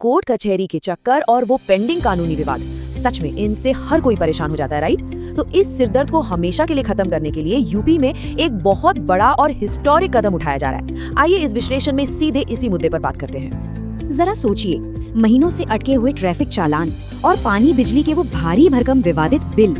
Court कचहरी के चक्कर और वो पेंडिंग कानूनी विवाद, सच में इनसे हर कोई परेशान हो जाता है, राइट? तो इस सिरदर्द को हमेशा के लिए खत्म करने के लिए यूपी में एक बहुत बड़ा और हिस्टोरिक कदम उठाया जा रहा है। आइए इस विश्लेषण में सीधे इसी मुद्दे पर बात करते हैं। जरा सोचिए, महीनों से अटके हुए ट्रैफिक चालान और पानी बिजली के वो भारी भरकम विवादित बिल,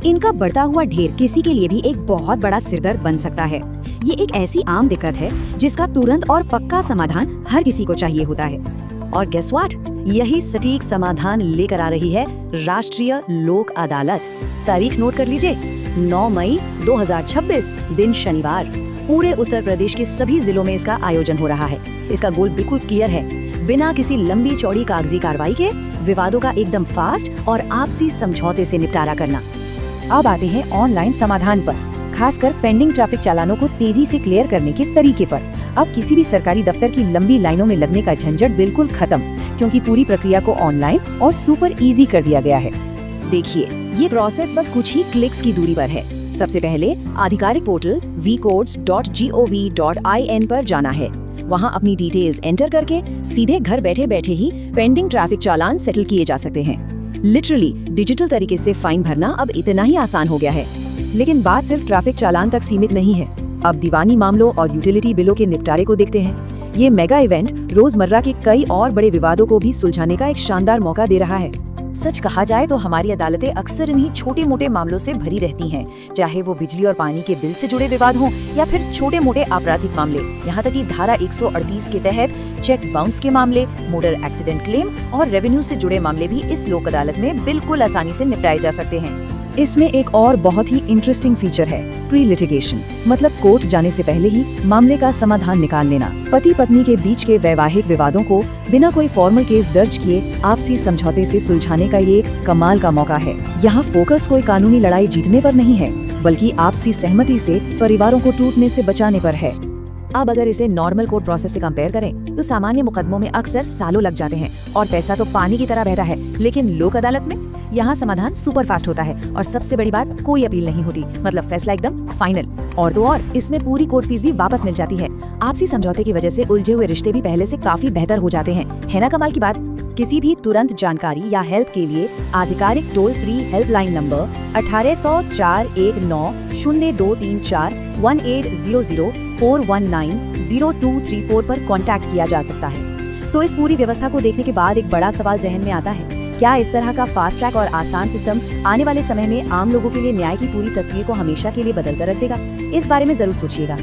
इनका बढ़ता हुआ ढेर किसी के लिए भी एक बहुत बड़ा सिरदर्द बन सकता है। ये एक ऐसी आम दिक्कत है जिसका तुरंत और पक्का समाधान हर किसी को चाहिए होता है। और गेस व्हाट, यही सटीक समाधान लेकर आ रही है राष्ट्रीय लोक अदालत। तारीख नोट कर लीजिए, 9 मई 2026, दिन शनिवार। पूरे उत्तर प्रदेश के सभी जिलों में इसका आयोजन हो रहा है। इसका गोल बिल्कुल क्लियर है, बिना किसी लंबी चौड़ी कागजी कार्रवाई के विवादों का एकदम फास्ट और आपसी समझौते से निपटारा करना। अब आते हैं ऑनलाइन समाधान पर, खासकर पेंडिंग ट्रैफिक चालानों को तेजी से क्लियर करने के तरीके पर। अब किसी भी सरकारी दफ्तर की लंबी लाइनों में लगने का झंझट बिल्कुल खत्म, क्योंकि पूरी प्रक्रिया को ऑनलाइन और सुपर इजी कर दिया गया है। देखिए, ये प्रोसेस बस कुछ ही क्लिक्स की दूरी पर है। सबसे पहले आधिकारिक पोर्टल vcourts.gov.in पर जाना है। वहाँ अपनी डिटेल्स एंटर करके सीधे घर बैठे बैठे ही पेंडिंग ट्रैफिक चालान सेटल किए जा सकते हैं। लिटरली डिजिटल तरीके से फाइन भरना अब इतना ही आसान हो गया है। लेकिन बात सिर्फ ट्रैफिक चालान तक सीमित नहीं है। अब दीवानी मामलों और यूटिलिटी बिलों के निपटारे को देखते हैं। ये मेगा इवेंट रोजमर्रा के कई और बड़े विवादों को भी सुलझाने का एक शानदार मौका दे रहा है। सच कहा जाए तो हमारी अदालतें अक्सर इन्हीं छोटे मोटे मामलों से भरी रहती हैं, चाहे वो बिजली और पानी के बिल से जुड़े विवाद हों या फिर छोटे मोटे आपराधिक मामले। यहाँ तक कि धारा 138 के तहत चेक बाउंस के मामले, मोटर एक्सीडेंट क्लेम और रेवेन्यू से जुड़े मामले भी इस लोक अदालत में बिल्कुल आसानी से निपटाए जा सकते हैं। इसमें एक और बहुत ही इंटरेस्टिंग फीचर है, प्री लिटिगेशन, मतलब कोर्ट जाने से पहले ही मामले का समाधान निकाल लेना। पति पत्नी के बीच के वैवाहिक विवादों को बिना कोई फॉर्मल केस दर्ज किए आपसी समझौते से सुलझाने का ये एक कमाल का मौका है। यहाँ फोकस कोई कानूनी लड़ाई जीतने पर नहीं है, बल्कि आपसी सहमति से परिवारों को टूटने से बचाने पर है। अब अगर इसे नॉर्मल कोर्ट प्रोसेस से कंपेयर करें तो सामान्य मुकदमों में अक्सर सालों लग जाते हैं और पैसा तो पानी की तरह बहता है। लेकिन लोक अदालत में यहाँ समाधान सुपर फास्ट होता है और सबसे बड़ी बात, कोई अपील नहीं होती, मतलब फैसला एकदम फाइनल। और तो और इसमें पूरी कोर्ट फीस भी वापस मिल जाती है। आपसी समझौते की वजह से उलझे हुए रिश्ते भी पहले से काफी बेहतर हो जाते हैं, है ना कमाल की बात? किसी भी तुरंत जानकारी या हेल्प के लिए आधिकारिक टोल फ्री हेल्पलाइन नंबर 1800-419-023419-0234 पर कांटेक्ट किया जा सकता है। तो इस पूरी व्यवस्था को देखने के बाद एक बड़ा सवाल जहन में आता है, क्या इस तरह का फास्ट ट्रैक और आसान सिस्टम आने वाले समय में आम लोगों के लिए न्याय की पूरी तस्वीर को हमेशा के लिए बदल कर रख देगा? इस बारे में जरूर सोचिएगा।